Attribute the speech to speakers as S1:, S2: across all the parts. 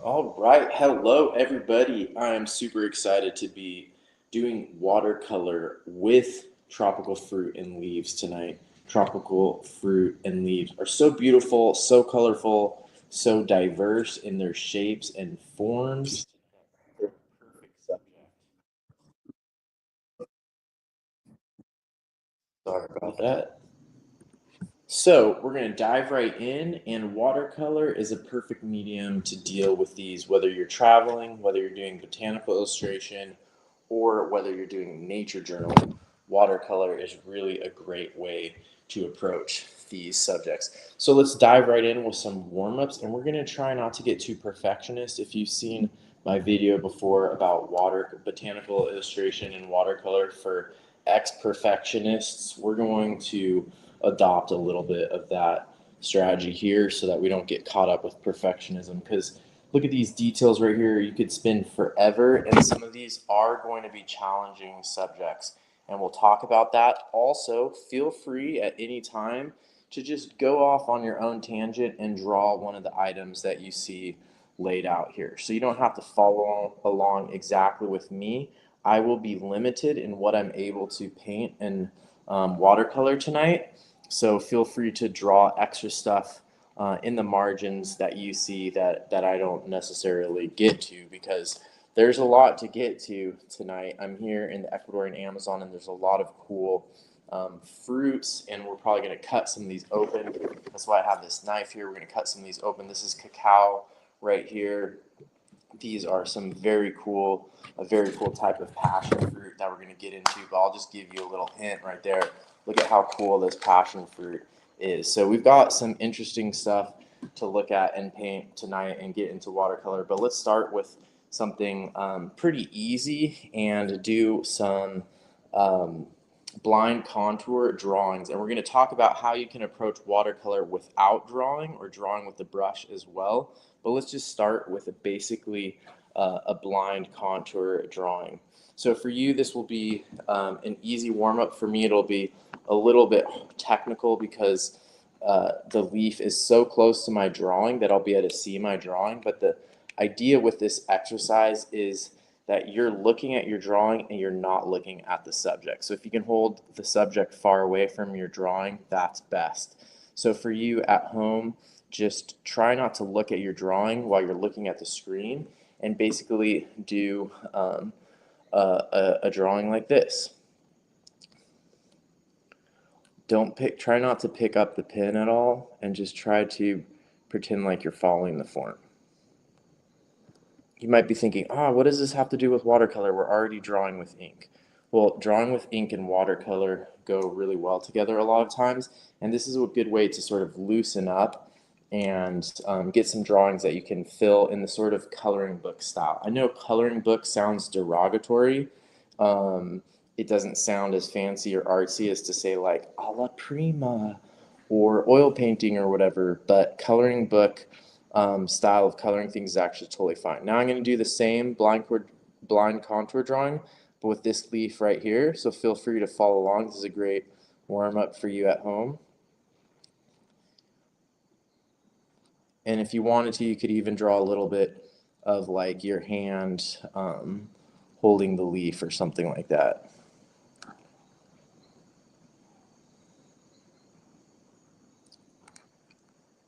S1: All right. Hello, everybody. I am super excited to be doing watercolor with tropical fruit and leaves tonight. Tropical fruit and leaves are so beautiful, so colorful, so diverse in their shapes and forms. They're a perfect subject. Sorry about that. So we're going to dive right in, and watercolor is a perfect medium to deal with these, whether you're traveling, whether you're doing botanical illustration, or whether you're doing nature journaling. Watercolor is really a great way to approach these subjects. So let's dive right in with some warm-ups, and we're going to try not to get too perfectionist. If you've seen my video before about botanical illustration and watercolor for ex-perfectionists, we're going to adopt a little bit of that strategy here so that we don't get caught up with perfectionism. Because look at these details right here. You could spend forever, and some of these are going to be challenging subjects. And we'll talk about that. Also, feel free at any time to just go off on your own tangent and draw one of the items that you see laid out here. So you don't have to follow along exactly with me. I will be limited in what I'm able to paint and watercolor tonight. So feel free to draw extra stuff in the margins that you see that I don't necessarily get to, because there's a lot to get to tonight. I'm here in the Ecuadorian Amazon, and there's a lot of cool fruits, and we're probably going to cut some of these open. That's why I have this knife here. We're going to cut some of these open. This is cacao right here. These are a very cool type of passion fruit that we're going to get into, but I'll just give you a little hint right there. Look at how cool this passion fruit is. So we've got some interesting stuff to look at and paint tonight and get into watercolor, but let's start with something pretty easy and do some um, blind contour drawings. And we're going to talk about how you can approach watercolor without drawing or drawing with the brush as well. But let's just start with basically a blind contour drawing. So for you, this will be an easy warm-up. For me, it'll be a little bit technical because the leaf is so close to my drawing that I'll be able to see my drawing. But the idea with this exercise is that you're looking at your drawing and you're not looking at the subject. So if you can hold the subject far away from your drawing, that's best. So for you at home, just try not to look at your drawing while you're looking at the screen, and basically do a drawing like this. Try not to pick up the pen at all, and just try to pretend like you're following the form. You might be thinking, what does this have to do with watercolor? We're already drawing with ink. Well, drawing with ink and watercolor go really well together a lot of times, and this is a good way to sort of loosen up and get some drawings that you can fill in the sort of coloring book style. I know coloring book sounds derogatory. It doesn't sound as fancy or artsy as to say like a la prima or oil painting or whatever, but coloring book style of coloring things is actually totally fine. Now I'm going to do the same blind contour drawing, but with this leaf right here. So feel free to follow along. This is a great warm up for you at home. And if you wanted to, you could even draw a little bit of like your hand holding the leaf or something like that.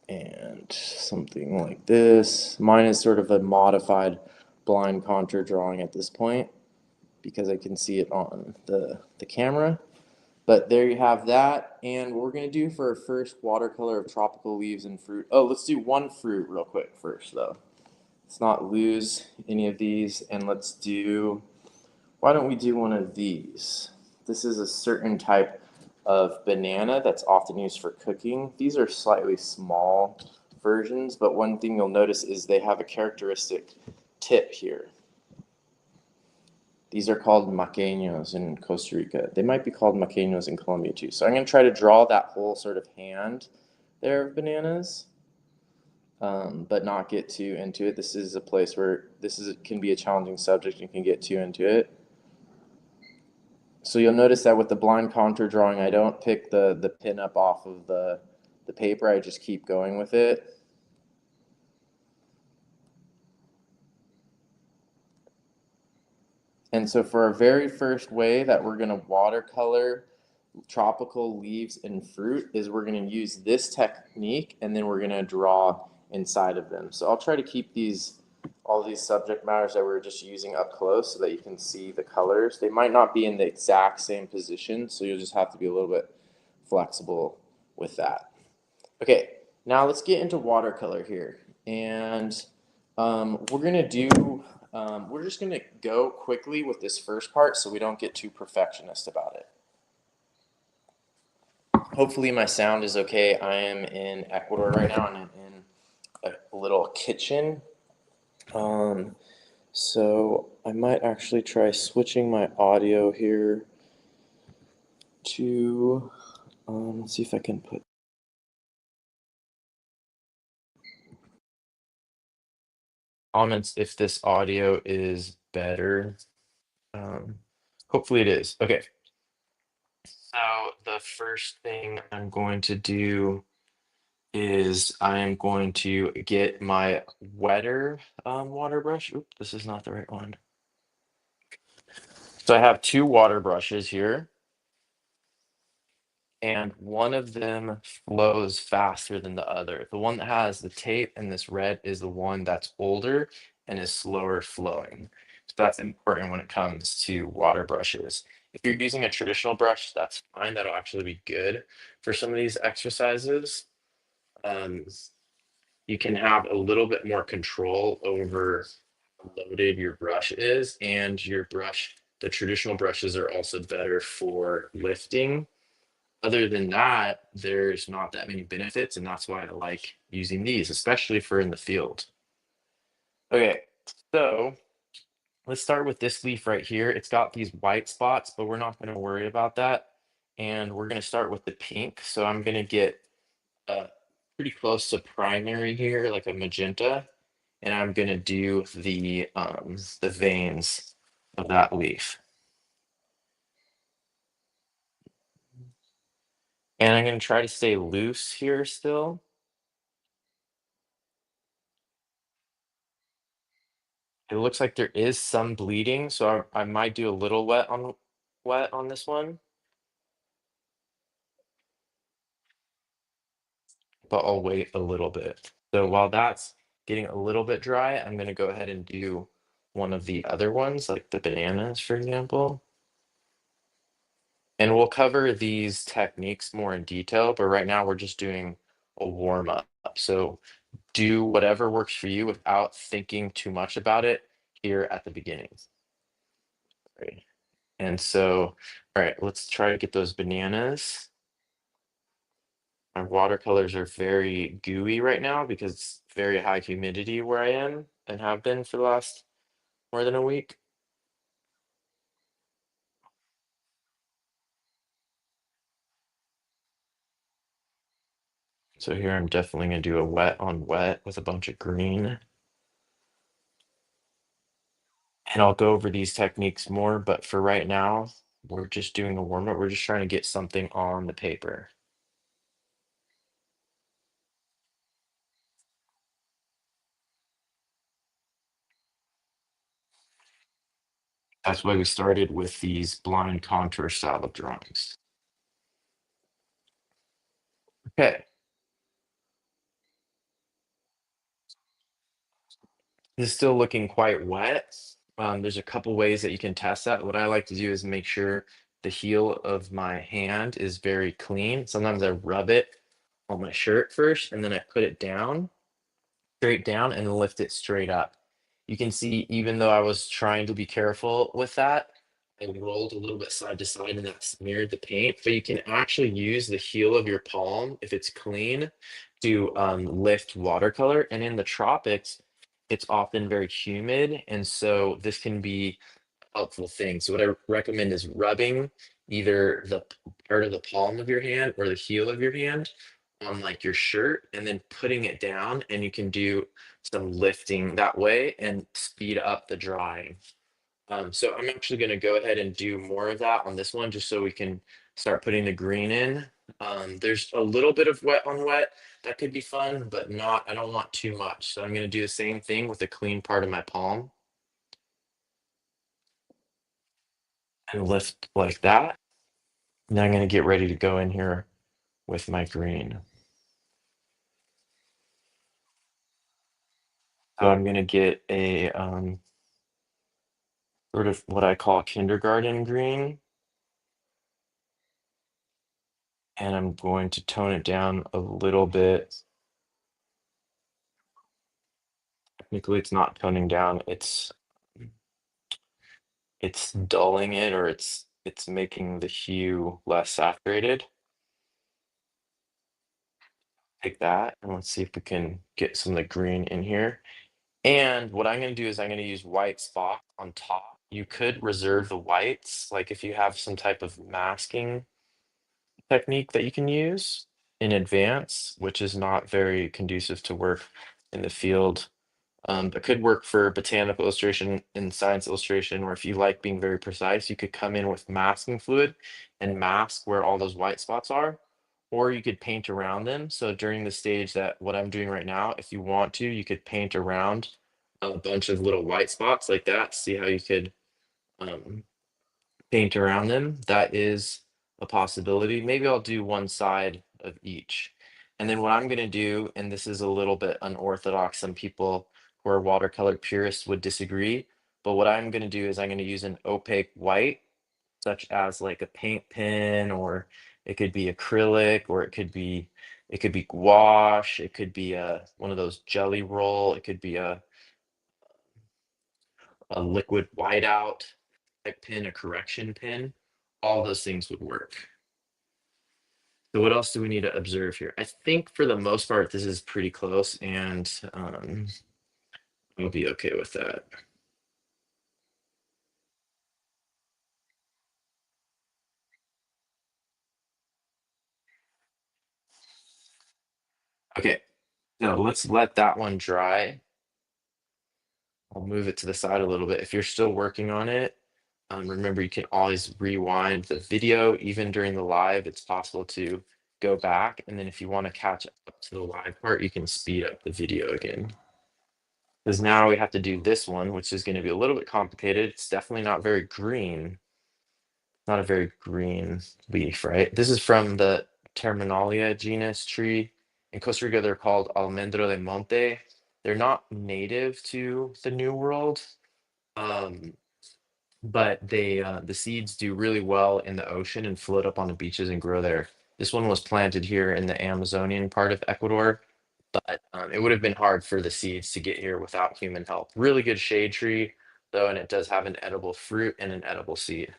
S1: And something like this. Mine is sort of a modified blind contour drawing at this point, because I can see it on the camera. But there you have that. And what we're going to do for our first watercolor of tropical leaves and fruit. Oh, let's do one fruit real quick first, though. Let's not lose any of these. And why don't we do one of these? This is a certain type of banana that's often used for cooking. These are slightly small versions, but one thing you'll notice is they have a characteristic tip here. These are called maqueños in Costa Rica. They might be called maqueños in Colombia too. So I'm going to try to draw that whole sort of hand there of bananas, but not get too into it. This is a place where can be a challenging subject. You can get too into it. So you'll notice that with the blind contour drawing, I don't pick the pin up off of the paper. I just keep going with it. And so for our very first way that we're gonna watercolor tropical leaves and fruit is we're gonna use this technique and then we're gonna draw inside of them. So I'll try to keep all these subject matters that we're just using up close so that you can see the colors. They might not be in the exact same position, so you'll just have to be a little bit flexible with that. Okay, now let's get into watercolor here. And we're just gonna go quickly with this first part so we don't get too perfectionist about it. Hopefully my sound is okay. I am in Ecuador right now and I'm in a little kitchen. So I might actually try switching my audio here to, let's see if I can put comments if this audio is better. Um, hopefully it is. Okay. So the first thing I'm going to do is I am going to get my wetter water brush. Oop, this is not the right one. So I have two water brushes here, and one of them flows faster than the other. The one that has the tape and this red is the one that's older and is slower flowing. So that's important when it comes to water brushes. If you're using a traditional brush, that's fine. That'll actually be good for some of these exercises. Um, you can have a little bit more control over how loaded your brush is, and your brush, the traditional brushes are also better for lifting. Other than that, there's not that many benefits, and that's why I like using these, especially for in the field. Okay, so let's start with this leaf right here. It's got these white spots, but we're not going to worry about that. And we're going to start with the pink. So I'm going to get uh, pretty close to primary here, like a magenta, and I'm going to do the veins of that leaf. And I'm going to try to stay loose here still. It looks like there is some bleeding, so I might do a little wet on this one, but I'll wait a little bit. So while that's getting a little bit dry, I'm gonna go ahead and do one of the other ones, like the bananas, for example. And we'll cover these techniques more in detail, but right now we're just doing a warm up. So do whatever works for you without thinking too much about it here at the beginning. Right. And so, all right, let's try to get those bananas. My watercolors are very gooey right now because it's very high humidity where I am and have been for the last more than a week. So here I'm definitely gonna do a wet on wet with a bunch of green. And I'll go over these techniques more, but for right now, we're just doing a warm up. We're just trying to get something on the paper. That's why we started with these blind contour style of drawings. Okay, this is still looking quite wet. There's a couple ways that you can test that. What I like to do is make sure the heel of my hand is very clean. Sometimes I rub it on my shirt first and then I put it down, straight down, and lift it straight up. You can see, even though I was trying to be careful with that, I rolled a little bit side to side and that smeared the paint. But you can actually use the heel of your palm, if it's clean, to lift watercolor. And in the tropics, it's often very humid. And so this can be a helpful thing. So what I recommend is rubbing either the part of the palm of your hand or the heel of your hand on like your shirt and then putting it down, and you can do some lifting that way and speed up the drying. So I'm actually going to go ahead and do more of that on this one just so we can start putting the green in. There's a little bit of wet on wet that could be fun, but not, I don't want too much. So I'm going to do the same thing with the clean part of my palm. and lift like that. Now I'm going to get ready to go in here with my green. So I'm going to get a sort of what I call kindergarten green, and I'm going to tone it down a little bit. Technically, it's not toning down, it's dulling it, or it's making the hue less saturated. Take that, and let's see if we can get some of the green in here. And what I'm going to do is I'm going to use white spot on top. You could reserve the whites, like if you have some type of masking technique that you can use in advance, which is not very conducive to work in the field. That could work for botanical illustration and science illustration, where if you like being very precise, you could come in with masking fluid and mask where all those white spots are, or you could paint around them. So during the stage that what I'm doing right now, if you want to, you could paint around a bunch of little white spots like that. See how you could um, paint around them. That is a possibility. Maybe I'll do one side of each. And then what I'm going to do, and this is a little bit unorthodox, some people who are watercolor purists would disagree, but what I'm going to do is I'm going to use an opaque white, such as like a paint pen, or it could be acrylic, or it could be gouache, it could be a one of those jelly roll, it could be a liquid whiteout type pen, a correction pen. All those things would work. So what else do we need to observe here? I think for the most part, this is pretty close, and I'll be okay with that. Okay, so let's let that one dry. I'll move it to the side a little bit. If you're still working on it, remember you can always rewind the video. Even during the live, it's possible to go back. And then if you want to catch up to the live part, you can speed up the video again. Because now we have to do this one, which is going to be a little bit complicated. It's definitely not very green. Not a very green leaf, right? This is from the Terminalia genus tree. In Costa Rica, they're called Almendro de Monte. They're not native to the New World, um, but the seeds do really well in the ocean and float up on the beaches and grow there. This one was planted here in the Amazonian part of Ecuador, but it would have been hard for the seeds to get here without human help. Really good shade tree, though, and it does have an edible fruit and an edible seed.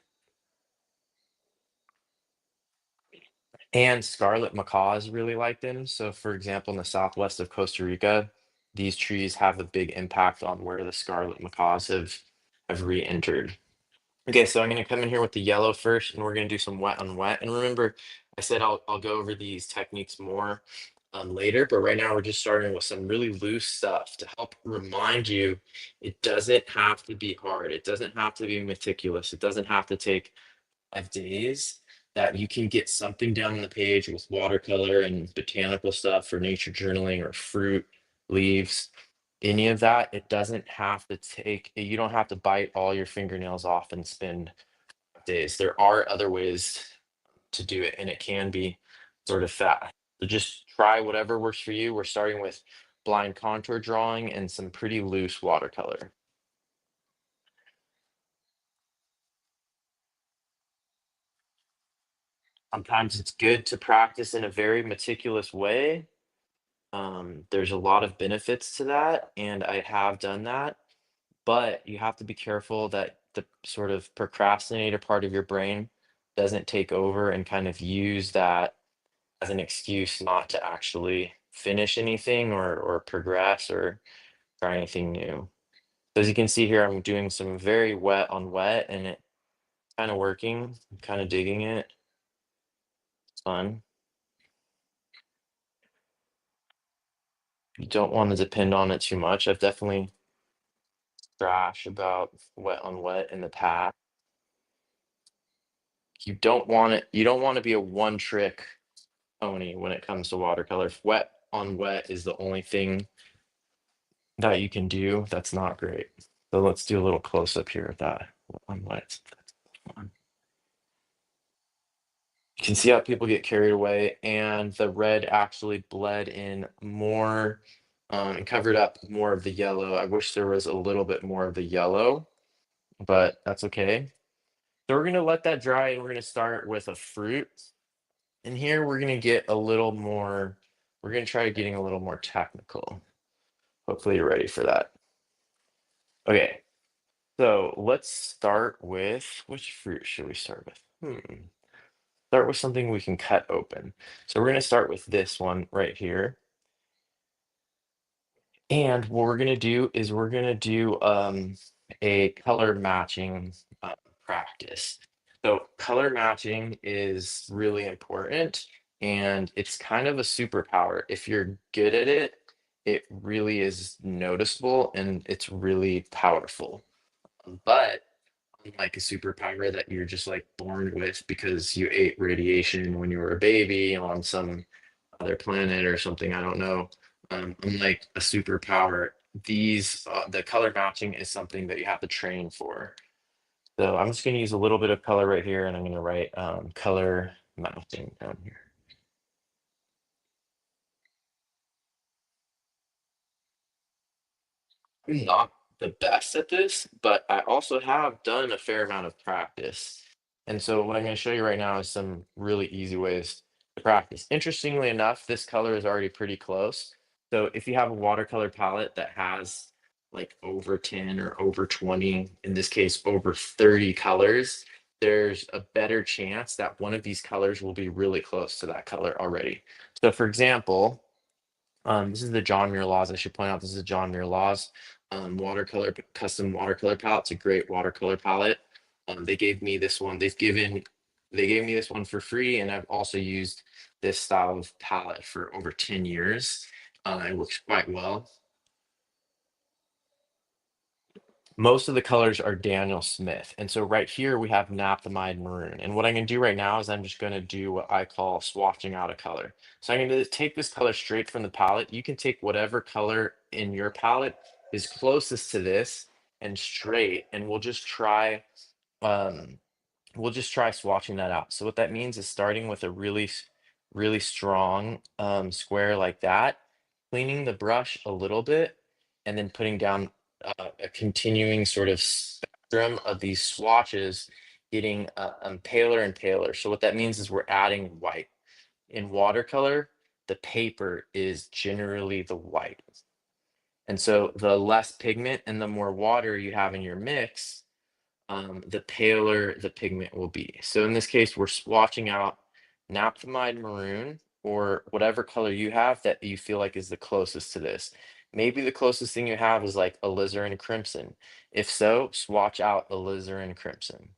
S1: And scarlet macaws really like them. So, for example, in the southwest of Costa Rica, these trees have a big impact on where the scarlet macaws have re-entered. Okay, so I'm going to come in here with the yellow first, and we're going to do some wet on wet. And remember, I said I'll go over these techniques more later, but right now we're just starting with some really loose stuff to help remind you it doesn't have to be hard. It doesn't have to be meticulous. It doesn't have to take 5 days. That you can get something down on the page with watercolor and botanical stuff for nature journaling or fruit, leaves, any of that. It doesn't have to take, you don't have to bite all your fingernails off and spend days. There are other ways to do it, and it can be sort of fast. So just try whatever works for you. We're starting with blind contour drawing and some pretty loose watercolor. Sometimes it's good to practice in a very meticulous way. There's a lot of benefits to that, and I have done that, but you have to be careful that the sort of procrastinator part of your brain doesn't take over and kind of use that as an excuse not to actually finish anything or progress or try anything new. So as you can see here, I'm doing some very wet on wet, and it kind of working, kind of digging it. It's fun. You don't want to depend on it too much. I've definitely trash about wet on wet in the past. You don't want to be a one trick pony when it comes to watercolor. If wet on wet is the only thing that you can do, that's not great. So let's do a little close up here of that wet on wet. That's fun. can see how people get carried away, and the red actually bled in more and covered up more of the yellow. I wish there was a little bit more of the yellow, but that's okay. So we're gonna let that dry, and we're gonna start with a fruit. And here we're gonna get a little more, we're gonna try getting a little more technical. Hopefully you're ready for that. Okay, so let's start with, which fruit should we start with? Start with something we can cut open. So we're gonna start with this one right here. And what we're gonna do is we're gonna do a color matching practice. So color matching is really important, and it's kind of a superpower. If you're good at it, it really is noticeable and it's really powerful. But unlike a superpower that you're just like born with because you ate radiation when you were a baby on some other planet or something, I don't know. Unlike a superpower, these the color matching is something that you have to train for. So I'm just going to use a little bit of color right here, and I'm going to write color matching down here. I'm not the best at this, but I also have done a fair amount of practice. And so what I'm going to show you right now is some really easy ways to practice. Interestingly enough, this color is already pretty close. So if you have a watercolor palette that has like over 10 or over 20, in this case, over 30 colors, there's a better chance that one of these colors will be really close to that color already. So for example, this is the John Muir Laws. I should point out this is a John Muir Laws watercolor custom watercolor palette. It's a great watercolor palette. They gave me this one. They gave me this one for free, and I've also used this style of palette for over 10 years. It works quite well. Most of the colors are Daniel Smith. And so right here we have naphthalide maroon. And what I'm going to do right now is I'm just going to do what I call swatching out a color. So I'm going to take this color straight from the palette. You can take whatever color in your palette is closest to this and straight, and um, we'll just try swatching that out. So what that means is starting with a really strong square like that, cleaning the brush a little bit, and then putting down a continuing sort of spectrum of these swatches, getting paler and paler. So what that means is we're adding white. In watercolor, the paper is generally the white. And so the less pigment and the more water you have in your mix, the paler the pigment will be. So in this case, we're swatching out naphthalide maroon or whatever color you have that you feel like is the closest to this. Maybe the closest thing you have is like alizarin crimson. If so, swatch out alizarin crimson.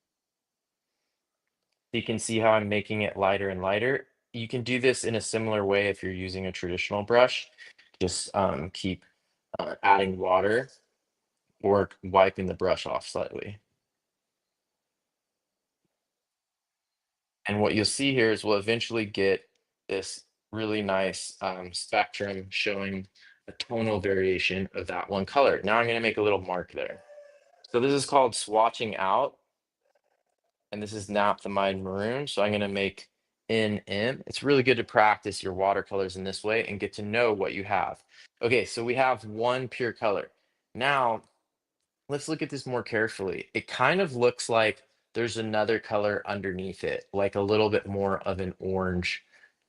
S1: You can see how I'm making it lighter and lighter. You can do this in a similar way if you're using a traditional brush. Just keep adding water or wiping the brush off slightly. And what you'll see here is we'll eventually get this really nice spectrum showing a tonal variation of that one color. Now I'm going to make a little mark there. So this is called swatching out, and this is naphthalide maroon. So I'm going to make NM. It's really good to practice your watercolors in this way and get to know what you have. Okay, so we have one pure color. Now let's look at this more carefully. It kind of looks like there's another color underneath it, like a little bit more of an orange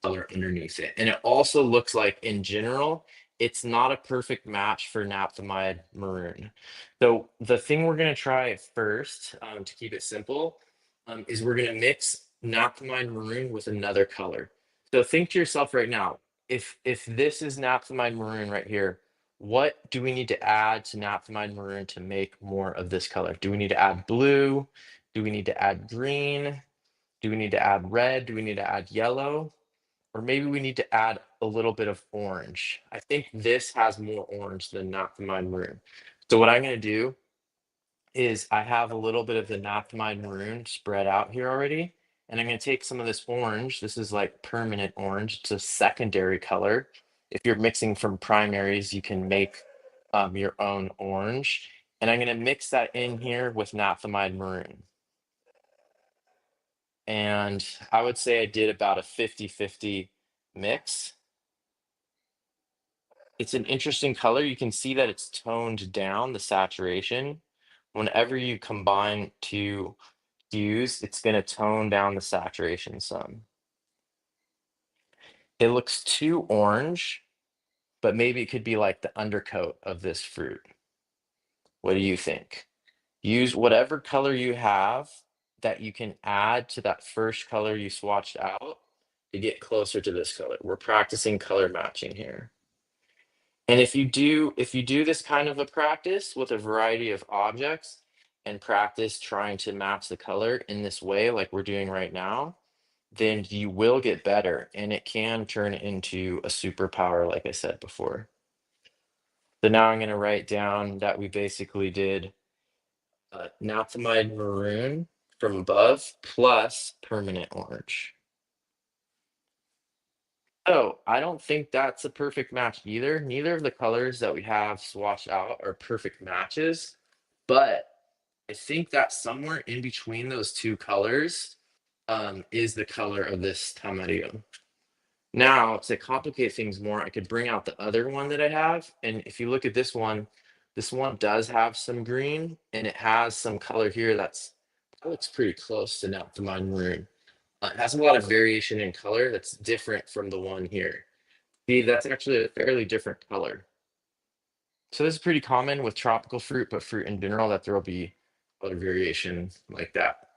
S1: color underneath it. And it also looks like, in general, it's not a perfect match for naphthalide maroon. So the thing we're going to try first, to keep it simple, is we're going to mix naphthalide maroon with another color. So think to yourself right now, if this is naphthalide maroon right here, what do we need to add to naphthalide maroon to make more of this color? Do we need to add blue? Do we need to add green? Do we need to add red? Do we need to add yellow? Or maybe we need to add a little bit of orange. I think this has more orange than naphthalide maroon. So what I'm going to do is I have a little bit of the naphthalide maroon spread out here already. And I'm going to take some of this orange. This is like permanent orange. It's a secondary color. If you're mixing from primaries, you can make your own orange. And I'm going to mix that in here with naphthalide maroon. And I would say I did about a 50-50 mix. It's an interesting color. You can see that it's toned down the saturation. Whenever you combine two hues, it's going to tone down the saturation some. It looks too orange, but maybe it could be like the undercoat of this fruit. What do you think? Use whatever color you have that you can add to that first color you swatched out to get closer to this color. We're practicing color matching here. And if you do this kind of a practice with a variety of objects and practice trying to match the color in this way like we're doing right now, then you will get better and it can turn into a superpower like I said before. So now I'm going to write down that we basically did naphthalide maroon from above plus permanent orange. So I don't think that's a perfect match either. Neither of the colors that we have swatched out are perfect matches, but I think that somewhere in between those two colors is the color of this Tamarillo. Now, to complicate things more, I could bring out the other one that I have. And if you look at this one does have some green and it has some color here that looks pretty close to naphthalide maroon. It has a lot of variation in color that's different from the one here. See, that's actually a fairly different color. So this is pretty common with tropical fruit, but fruit in general, that there will be color variation like that.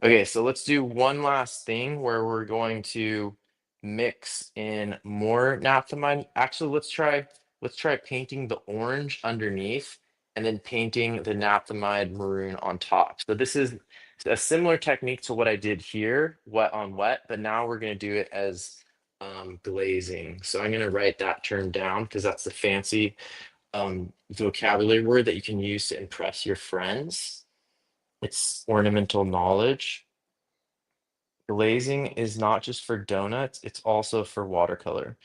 S1: Okay, so let's do one last thing where we're going to mix in more naphthalene. Actually, let's try painting the orange underneath and then painting the naphthalene maroon on top. So this is a similar technique to what I did here, wet on wet, but now we're going to do it as glazing. So I'm going to write that term down because that's the fancy vocabulary word that you can use to impress your friends. It's ornamental knowledge. Glazing is not just for donuts, it's also for watercolor.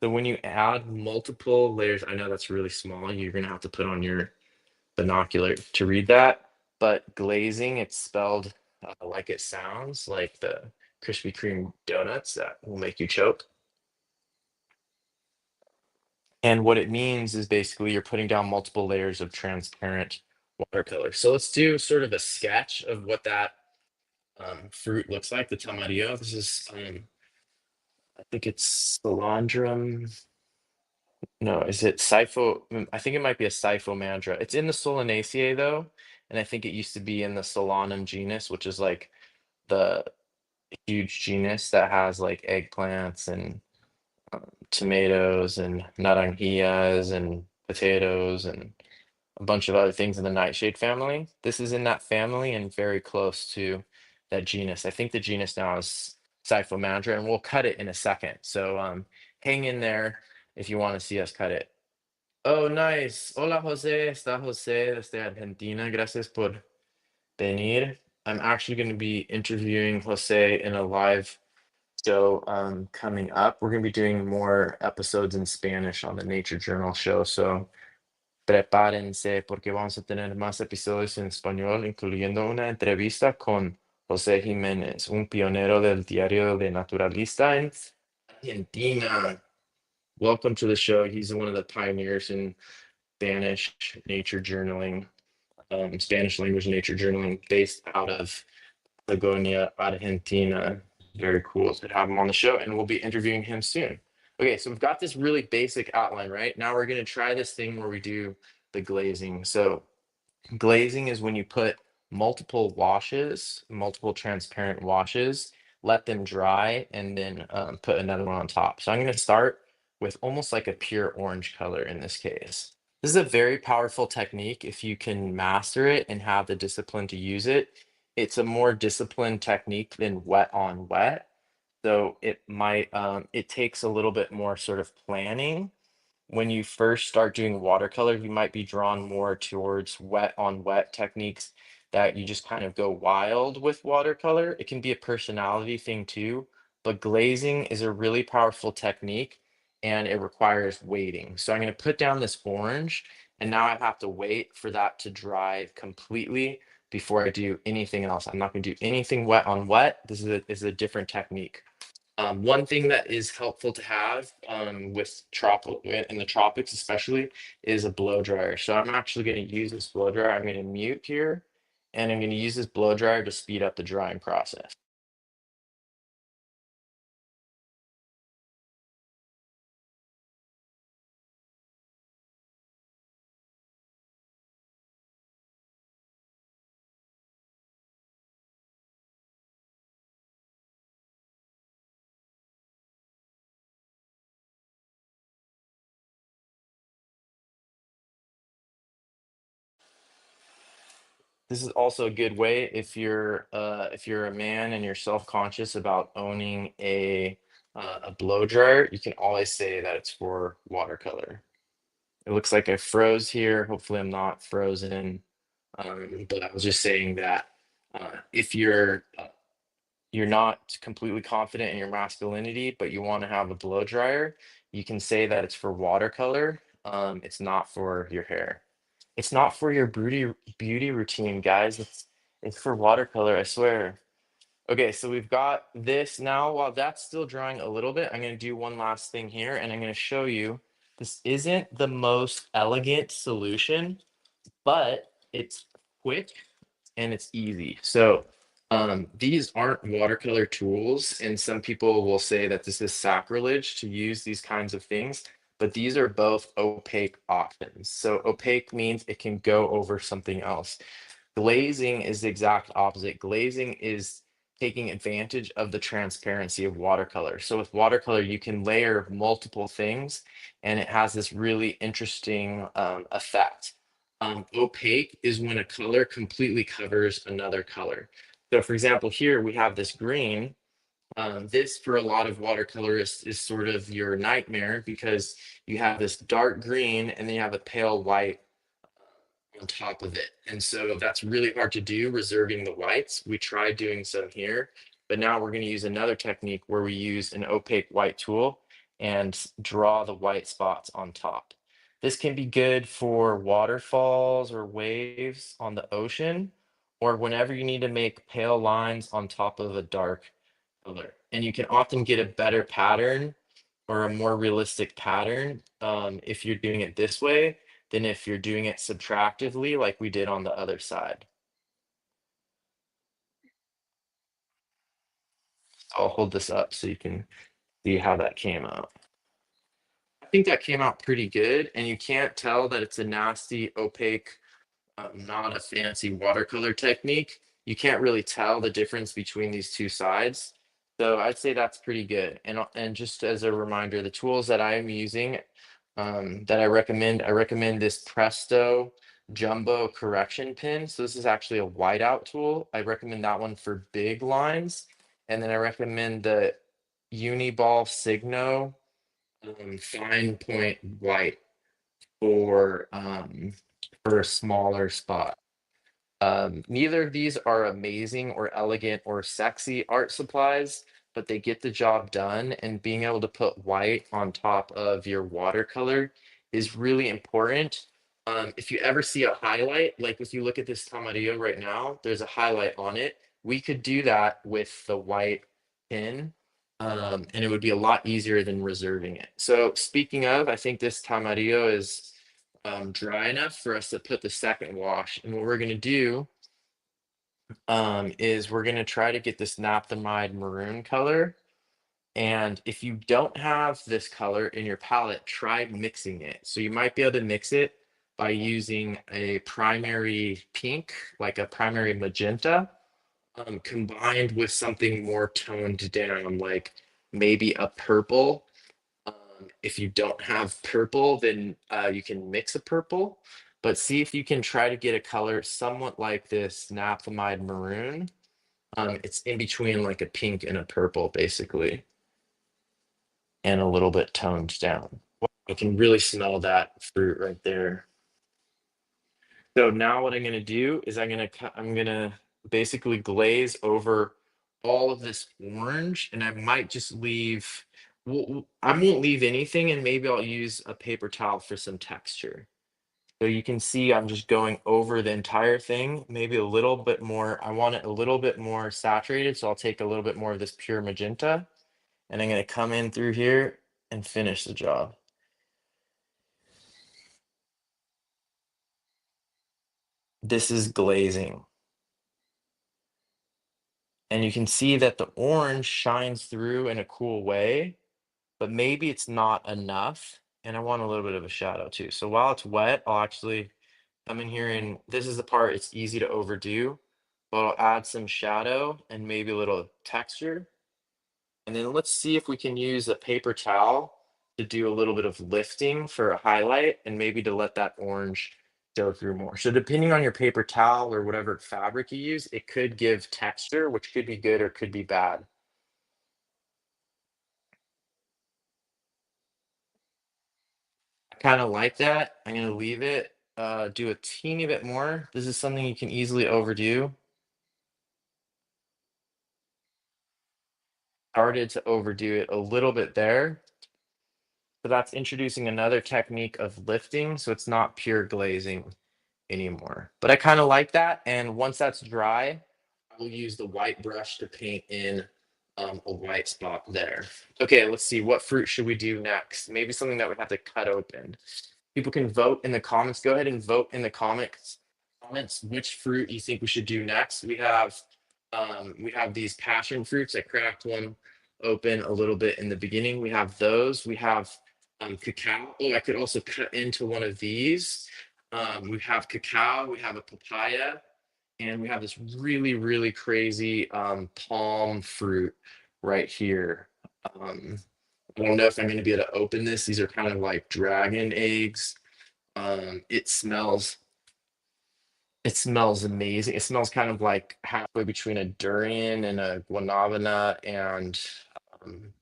S1: So when you add multiple layers, I know that's really small, you're gonna have to put on your binocular to read that, but glazing, it's spelled like it sounds, like the Krispy Kreme donuts that will make you choke. And what it means is basically you're putting down multiple layers of transparent watercolor. So let's do sort of a sketch of what that fruit looks like, the Tamarillo. This is I think it's Solandrum. No, is it Sipho? I think it might be a Sipho. It's in the Solanaceae though, and I think it used to be in the Solanum genus, which is like the huge genus that has like eggplants and tomatoes and naranjillas and potatoes and a bunch of other things in the nightshade family. This is in that family and very close to that genus. I think the genus now is Sipho, and we'll cut it in a second. So hang in there if you want to see us cut it. Oh, nice. Hola, Jose. Está Jose desde Argentina. Gracias por venir. I'm actually going to be interviewing Jose in a live show coming up. We're going to be doing more episodes in Spanish on the Nature Journal show. So prepárense porque vamos a tener más episodios en español, incluyendo una entrevista con José Jiménez, un pionero del diario de naturalista en Argentina. Welcome to the show. He's one of the pioneers in Spanish nature journaling, Spanish language nature journaling, based out of Patagonia, Argentina. Very cool to have him on the show, and we'll be interviewing him soon. Okay, so we've got this really basic outline, right? Now we're going to try this thing where we do the glazing. So glazing is when you put multiple washes, multiple transparent washes, let them dry, and then put another one on top. So I'm going to start with almost like a pure orange color in this case. This is a very powerful technique if you can master it and have the discipline to use it. It's a more disciplined technique than wet on wet. So it takes a little bit more sort of planning. When you first start doing watercolor, you might be drawn more towards wet on wet techniques that you just kind of go wild with watercolor. It can be a personality thing too, but glazing is a really powerful technique and it requires waiting. So I'm going to put down this orange and now I have to wait for that to dry completely before I do anything else. I'm not going to do anything wet on wet. This is a different technique. One thing that is helpful to have with tropical in the tropics especially is a blow dryer. So I'm actually going to use this blow dryer. I'm going to mute here, and I'm going to use this blow dryer to speed up the drying process. This is also a good way if you're a man and you're self-conscious about owning a blow dryer, you can always say that it's for watercolor. It looks like I froze here. Hopefully I'm not frozen. But I was just saying that if you're not completely confident in your masculinity, but you want to have a blow dryer, you can say that it's for watercolor. It's not for your hair. It's not for your beauty routine, guys. It's for watercolor, I swear. Okay, so we've got this now. While that's still drying a little bit, I'm going to do one last thing here, and I'm going to show you this isn't the most elegant solution, but it's quick and it's easy. So these aren't watercolor tools, and some people will say that this is sacrilege to use these kinds of things, but these are both opaque options. So opaque means it can go over something else. Glazing is the exact opposite. Glazing is taking advantage of the transparency of watercolor. So with watercolor, you can layer multiple things and it has this really interesting effect. Opaque is when a color completely covers another color. So for example, here we have this green. This for a lot of watercolorists is sort of your nightmare because you have this dark green and then you have a pale white on top of it. And so that's really hard to do, reserving the whites. We tried doing some here, but now we're going to use another technique where we use an opaque white tool and draw the white spots on top. This can be good for waterfalls or waves on the ocean, or whenever you need to make pale lines on top of a dark color. And you can often get a better pattern or a more realistic pattern if you're doing it this way than if you're doing it subtractively like we did on the other side. So I'll hold this up so you can see how that came out. I think that came out pretty good, and you can't tell that it's a nasty, opaque, not a fancy watercolor technique. You can't really tell the difference between these two sides. So I'd say that's pretty good. And just as a reminder, the tools that I am using that I recommend this Presto Jumbo correction pin. So this is actually a whiteout tool. I recommend that one for big lines. And then I recommend the Uniball Signo fine point white for a smaller spot. Neither of these are amazing or elegant or sexy art supplies, but they get the job done. And being able to put white on top of your watercolor is really important. If you ever see a highlight, like if you look at this Tamarillo right now, there's a highlight on it. We could do that with the white pin, and it would be a lot easier than reserving it. So speaking of, I think this Tamarillo is dry enough for us to put the second wash. And what we're going to do is we're going to try to get this naphthalide maroon color. And if you don't have this color in your palette, try mixing it. So you might be able to mix it by using a primary pink, like a primary magenta, combined with something more toned down, like maybe a purple. If you don't have purple, then you can mix a purple, but see if you can try to get a color somewhat like this naphthalide maroon. It's in between like a pink and a purple, basically, and a little bit toned down. I can really smell that fruit right there. So now what I'm going to do is I'm going to basically glaze over all of this orange, and I might just leave I won't leave anything, and maybe I'll use a paper towel for some texture. So you can see I'm just going over the entire thing, maybe a little bit more. I want it a little bit more saturated, so I'll take a little bit more of this pure magenta, and I'm gonna come in through here and finish the job. This is glazing. And you can see that the orange shines through in a cool way, but maybe it's not enough. And I want a little bit of a shadow too. So while it's wet, I'll actually come in here, and this is the part it's easy to overdo, but I'll add some shadow and maybe a little texture. And then let's see if we can use a paper towel to do a little bit of lifting for a highlight and maybe to let that orange show through more. So depending on your paper towel or whatever fabric you use, it could give texture, which could be good or could be bad. I kind of like that. I'm gonna leave it, do a teeny bit more. This is something you can easily overdo. Started to overdo it a little bit there. So that's introducing another technique of lifting. So it's not pure glazing anymore. But I kind of like that. And once that's dry, I will use the white brush to paint in a white spot there. Okay, let's see. What fruit should we do next? Maybe something that we have to cut open. People can vote in the comments. Go ahead and vote in the comments which fruit you think we should do next. We have these passion fruits. I cracked one open a little bit in the beginning. We have those. We have cacao. Oh, I could also cut into one of these. We have cacao. We have a papaya, and we have this really, really crazy palm fruit right here. Um, I don't know if I'm going to be able to open this. These are kind of like dragon eggs. It smells amazing. It smells kind of like halfway between a durian and a guanabana and um,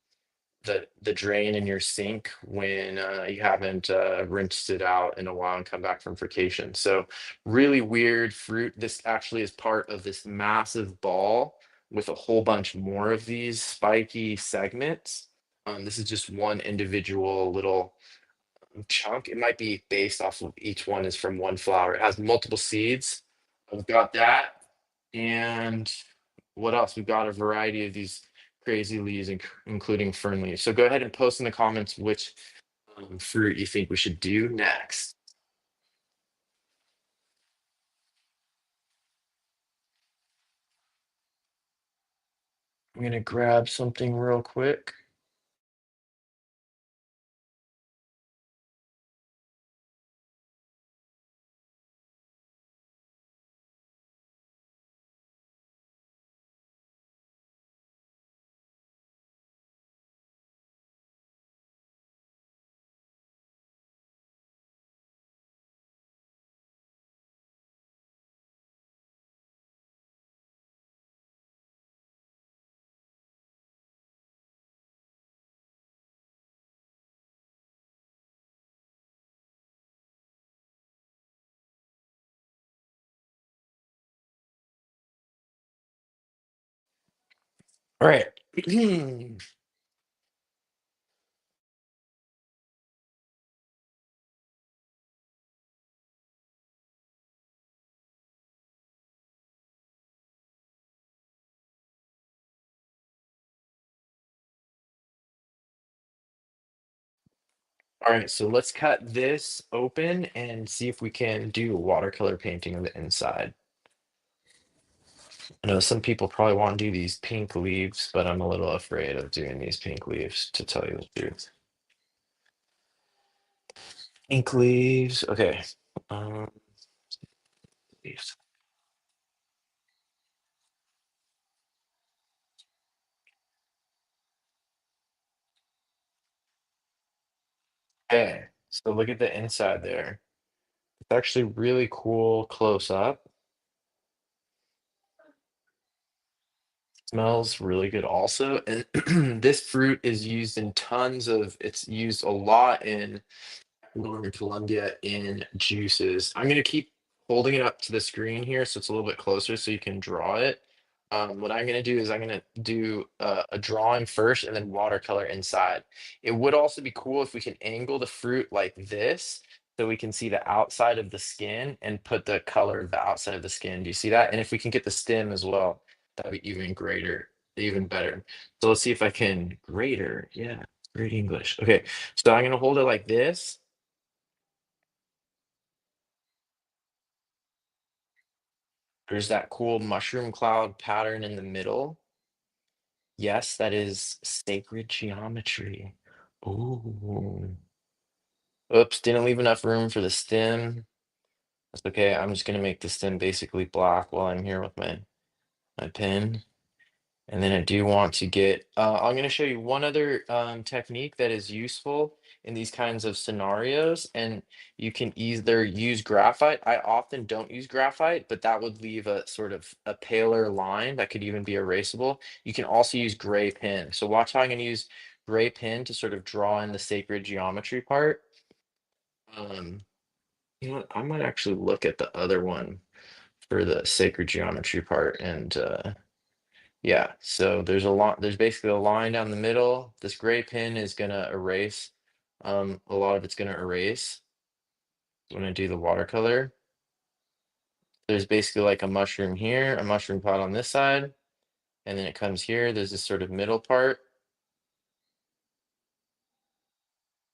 S1: the drain in your sink when you haven't rinsed it out in a while and come back from vacation. So really weird fruit. This actually is part of this massive ball with a whole bunch more of these spiky segments. This is just one individual little chunk. It might be based off of each one is from one flower. It has multiple seeds. I've got that. And what else? We've got a variety of these crazy leaves, including fern leaves. So go ahead and post in the comments which fruit you think we should do next. I'm gonna grab something real quick. All right. All right, so let's cut this open and see if we can do a watercolor painting of the inside. I know some people probably want to do these pink leaves, but I'm a little afraid of doing these pink leaves, to tell you the truth. Pink leaves. Okay. Um, leaves. Okay. So look at the inside there. It's actually really cool close up. Smells really good also. And this fruit is used in tons of, it's used a lot in Northern Colombia in juices. I'm gonna keep holding it up to the screen here so it's a little bit closer so you can draw it. What I'm gonna do is I'm gonna do a drawing first and then watercolor inside. It would also be cool if we can angle the fruit like this so we can see the outside of the skin and put the color of the outside of the skin. Do you see that? And if we can get the stem as well, that'd be even greater, even better. So let's see if I can greater. Yeah, great English. Okay, so I'm gonna hold it like this. There's that cool mushroom cloud pattern in the middle. Yes, that is sacred geometry. Ooh. Oops, didn't leave enough room for the stem. That's okay. I'm just gonna make the stem basically black while I'm here with my pen. And then I do want to get, I'm going to show you one other technique that is useful in these kinds of scenarios. And you can either use graphite. I often don't use graphite, but that would leave a sort of a paler line that could even be erasable. You can also use gray pen. So watch how I'm going to use gray pen to sort of draw in the sacred geometry part. Um, you know what? I might actually look at the other one for the sacred geometry part and yeah, so there's basically a line down the middle. This gray pen is gonna erase. A lot of it's gonna erase when I do the watercolor. There's basically like a mushroom here, a mushroom pot on this side, and then it comes here. There's this sort of middle part.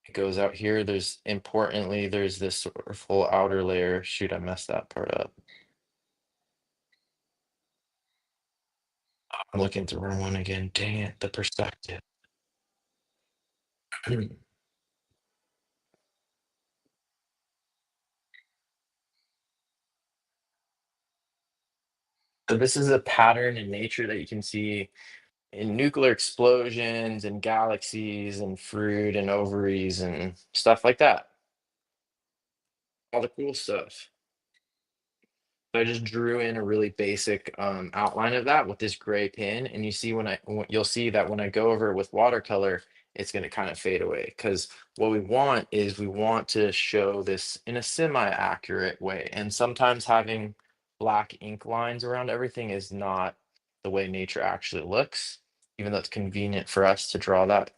S1: It goes out here. There's this sort of whole outer layer. Shoot, I messed that part up. I'm looking at the wrong one again. Dang it, the perspective. So this is a pattern in nature that you can see in nuclear explosions and galaxies and fruit and ovaries and stuff like that. All the cool stuff. So I just drew in a really basic outline of that with this gray pen, and you see you'll see that when I go over it with watercolor, it's going to kind of fade away because what we want is we want to show this in a semi-accurate way, and sometimes having black ink lines around everything is not the way nature actually looks, even though it's convenient for us to draw that.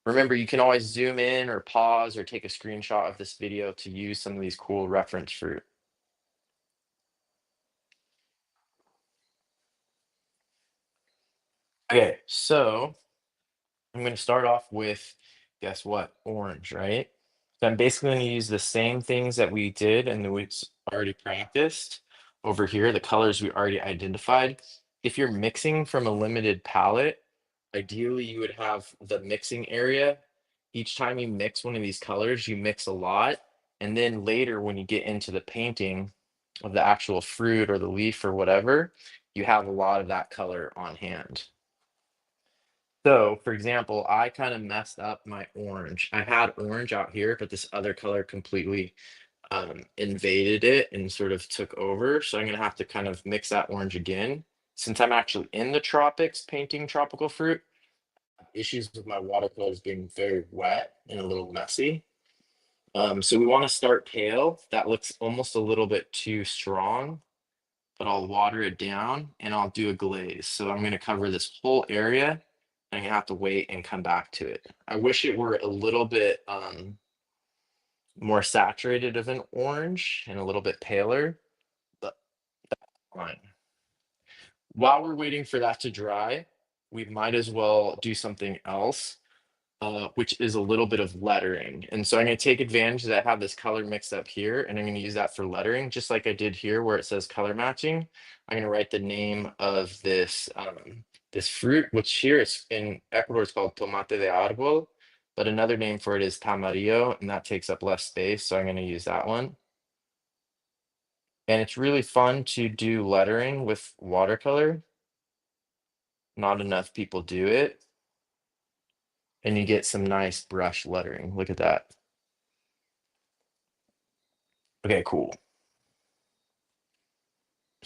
S1: Remember, you can always zoom in or pause or take a screenshot of this video to use some of these cool reference fruit. Okay, so I'm going to start off with, guess what? Orange, right? So I'm basically going to use the same things that we did and that we already practiced over here, the colors we already identified. If you're mixing from a limited palette, ideally you would have the mixing area. Each time you mix one of these colors, you mix a lot. And then later, when you get into the painting of the actual fruit or the leaf or whatever, you have a lot of that color on hand. So, for example, I kind of messed up my orange. I had orange out here, but this other color completely invaded it and sort of took over. So I'm going to have to kind of mix that orange again. Since I'm actually in the tropics painting tropical fruit, issues with my watercolors being very wet and a little messy. So we want to start pale. That looks almost a little bit too strong, but I'll water it down and I'll do a glaze. So I'm going to cover this whole area. I'm gonna have to wait and come back to it. I wish it were a little bit more saturated of an orange and a little bit paler, but fine. While we're waiting for that to dry, we might as well do something else, which is a little bit of lettering. And so I'm going to take advantage that I have this color mixed up here, and I'm going to use that for lettering, just like I did here where it says color matching. I'm going to write the name of this fruit, which here it's in Ecuador it's called tomate de árbol, but another name for it is tamarillo, and that takes up less space, so I'm going to use that one. And it's really fun to do lettering with watercolor. Not enough people do it, and you get some nice brush lettering. Look at that. Okay, cool.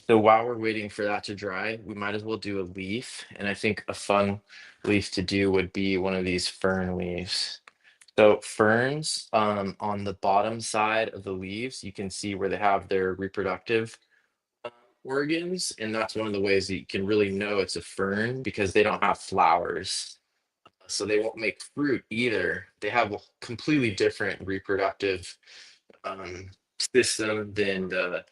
S1: So while we're waiting for that to dry, we might as well do a leaf. And I think a fun leaf to do would be one of these fern leaves. So ferns, on the bottom side of the leaves, you can see where they have their reproductive organs. And that's one of the ways that you can really know it's a fern because they don't have flowers. So they won't make fruit either. They have a completely different reproductive um, system than the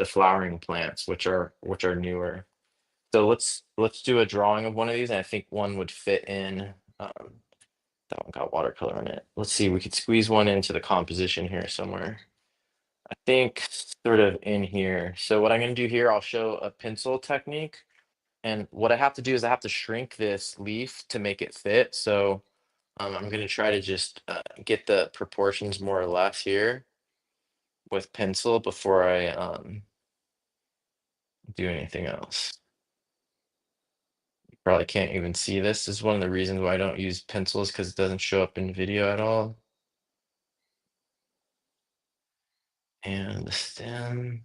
S1: flowering plants, which are newer. So let's do a drawing of one of these, and I think one would fit in. That one got watercolor in it. Let's see, we could squeeze one into the composition here somewhere. I think sort of in here. So what I'm going to do here, I'll show a pencil technique. And what I have to do is I have to shrink this leaf to make it fit. So I'm going to try to just get the proportions more or less here with pencil before I do anything else. You probably can't even see this. This is one of the reasons why I don't use pencils, because it doesn't show up in video at all. And the stem.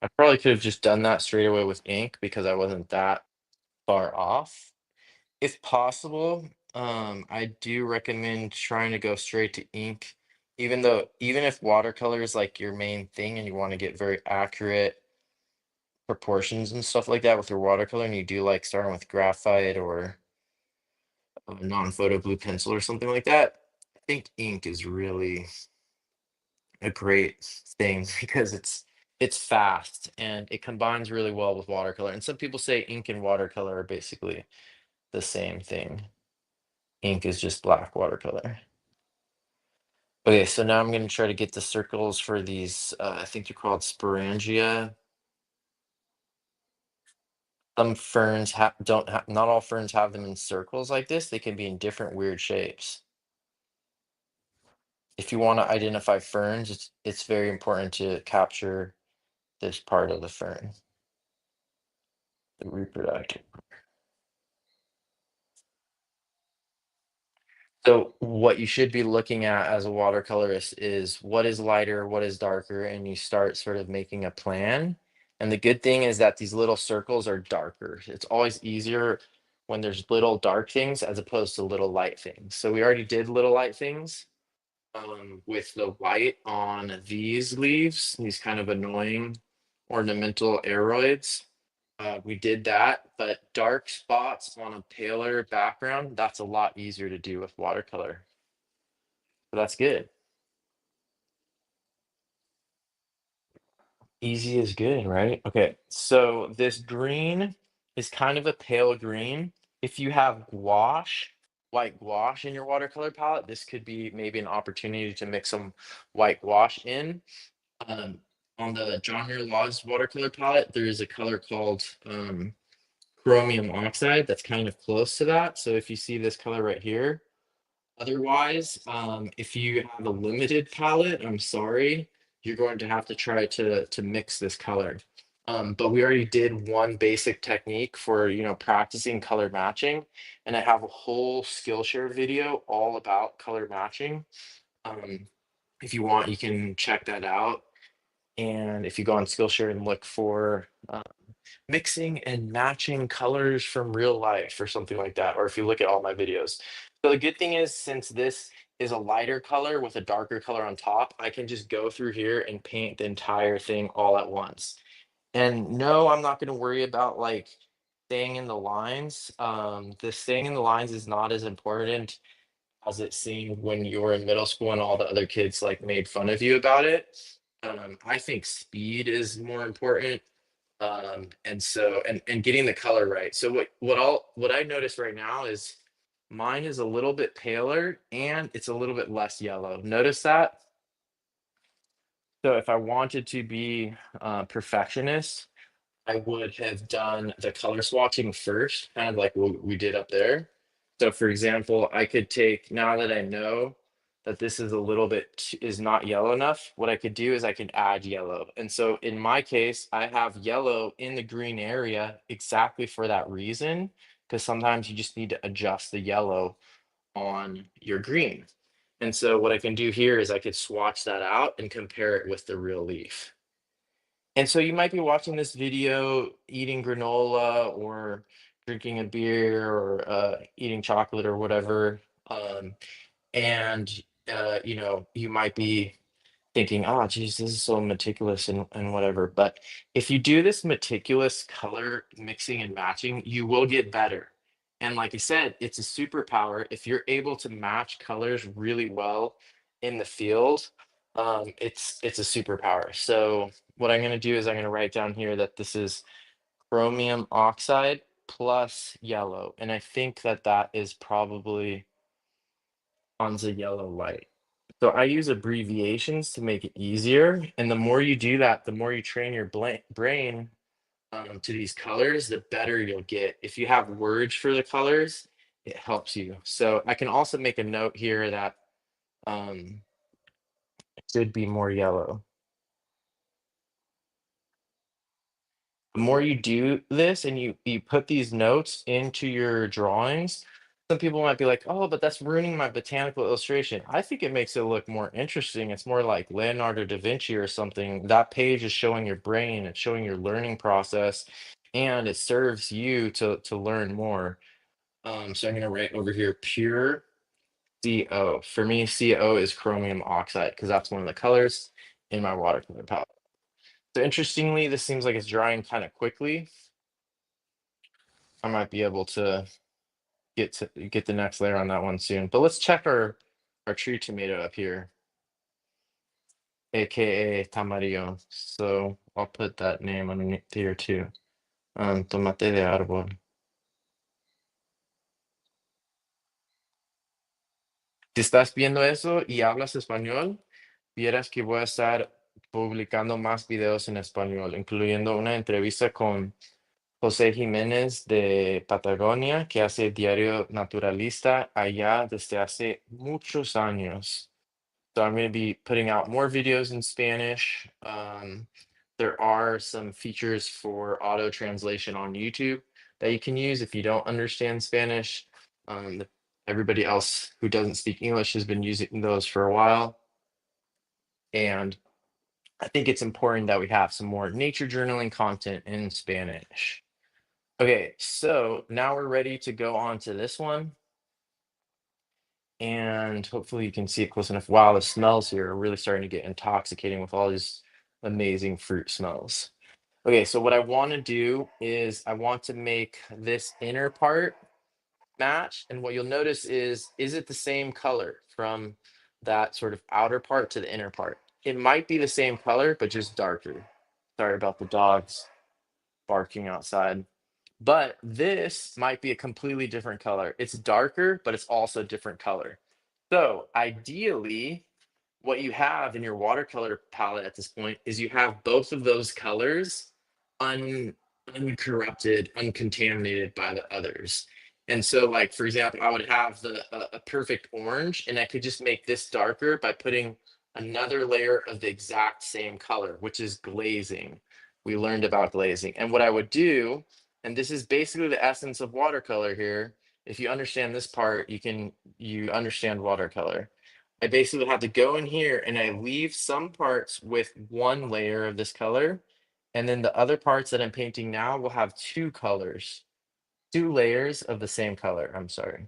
S1: I probably could have just done that straight away with ink because I wasn't that far off. If possible, I do recommend trying to go straight to ink, even if watercolor is like your main thing and you want to get very accurate proportions and stuff like that with your watercolor, and you do like starting with graphite or a non-photo blue pencil or something like that. I think ink is really a great thing because it's fast and it combines really well with watercolor. And some people say ink and watercolor are basically the same thing. Ink is just black watercolor. Okay, so now I'm going to try to get the circles for these. I think they're called sporangia. Some ferns don't have, not all ferns have them in circles like this. They can be in different weird shapes. If you want to identify ferns, it's very important to capture this part of the fern, the reproductive. So what you should be looking at as a watercolorist is what is lighter, what is darker, and you start sort of making a plan. And the good thing is that these little circles are darker. It's always easier when there's little dark things as opposed to little light things. So we already did little light things with the white on these leaves, these kind of annoying ornamental aroids. We did that, but dark spots on a paler background, that's a lot easier to do with watercolor. So that's good. Easy is good, right? Okay, so this green is kind of a pale green. If you have gouache, white gouache in your watercolor palette, this could be maybe an opportunity to mix some white gouache in. Um, on the John Muir Laws watercolor palette, there is a color called chromium oxide that's kind of close to that. So if you see this color right here, otherwise, if you have a limited palette, I'm sorry, you're going to have to try to mix this color. But we already did one basic technique for practicing color matching, and I have a whole Skillshare video all about color matching. Um, if you want, you can check that out. And if you go on Skillshare and look for mixing and matching colors from real life or something like that, or if you look at all my videos. So the good thing is, since this is a lighter color with a darker color on top, I can just go through here and paint the entire thing all at once. And no, I'm not going to worry about like staying in the lines. The staying in the lines is not as important as it seemed when you were in middle school and all the other kids like made fun of you about it. I think speed is more important, and getting the color right. So what I notice right now is mine is a little bit paler and it's a little bit less yellow. Notice that? So if I wanted to be perfectionist, I would have done the color swatching first, kind of like what we did up there. So for example, I could take, now that I know that this is a little bit is not yellow enough, what I could do is I could add yellow. And so in my case, I have yellow in the green area exactly for that reason, because sometimes you just need to adjust the yellow on your green. And so what I can do here is I could swatch that out and compare it with the real leaf. And so you might be watching this video, eating granola or drinking a beer or eating chocolate or whatever. And you might be thinking, oh, geez, this is so meticulous and whatever. But if you do this meticulous color mixing and matching, you will get better. And like I said, it's a superpower if you're able to match colors really well in the field. It's a superpower. So what I'm gonna do is I'm gonna write down here that this is chromium oxide plus yellow, and I think that that is probably on the yellow light. So I use abbreviations to make it easier, and the more you do that, the more you train your brain to these colors, the better you'll get. If you have words for the colors, it helps you. So I can also make a note here that um, it should be more yellow. The more you do this and you put these notes into your drawings, some people might be like, oh, but that's ruining my botanical illustration. I think it makes it look more interesting. It's more like Leonardo da Vinci or something. That page is showing your brain, it's showing your learning process, and it serves you to learn more. So I'm gonna write over here pure CO. For me, CO is chromium oxide because that's one of the colors in my watercolor palette. So interestingly, this seems like it's drying kind of quickly. I might be able to get the next layer on that one soon. But let's check our tree tomato up here, aka Tamarillo. So I'll put that name underneath here too. Tomate de árbol. Si estás viendo eso y hablas español, vieras que voy a estar publicando más videos en español, incluyendo una entrevista con José Jiménez de Patagonia, que hace diario naturalista allá desde hace muchos años. So I'm going to be putting out more videos in Spanish. There are some features for auto translation on YouTube that you can use if you don't understand Spanish. Everybody else who doesn't speak English has been using those for a while. And I think it's important that we have some more nature journaling content in Spanish. Okay, so now we're ready to go on to this one. And hopefully you can see it close enough. Wow, the smells here are really starting to get intoxicating with all these amazing fruit smells. Okay, so what I want to do is I want to make this inner part match. And what you'll notice is it the same color from that sort of outer part to the inner part? It might be the same color, but just darker. Sorry about the dogs barking outside. But this might be a completely different color. It's darker, but it's also a different color. So ideally, what you have in your watercolor palette at this point is you have both of those colors un uncorrupted, uncontaminated by the others. And so, like for example, I would have a perfect orange, and I could just make this darker by putting another layer of the exact same color, which is glazing. We learned about glazing. And what I would do, and this is basically the essence of watercolor here. If you understand this part, you understand watercolor. I basically have to go in here and I leave some parts with one layer of this color. And then the other parts that I'm painting now will have two colors, two layers of the same color. I'm sorry.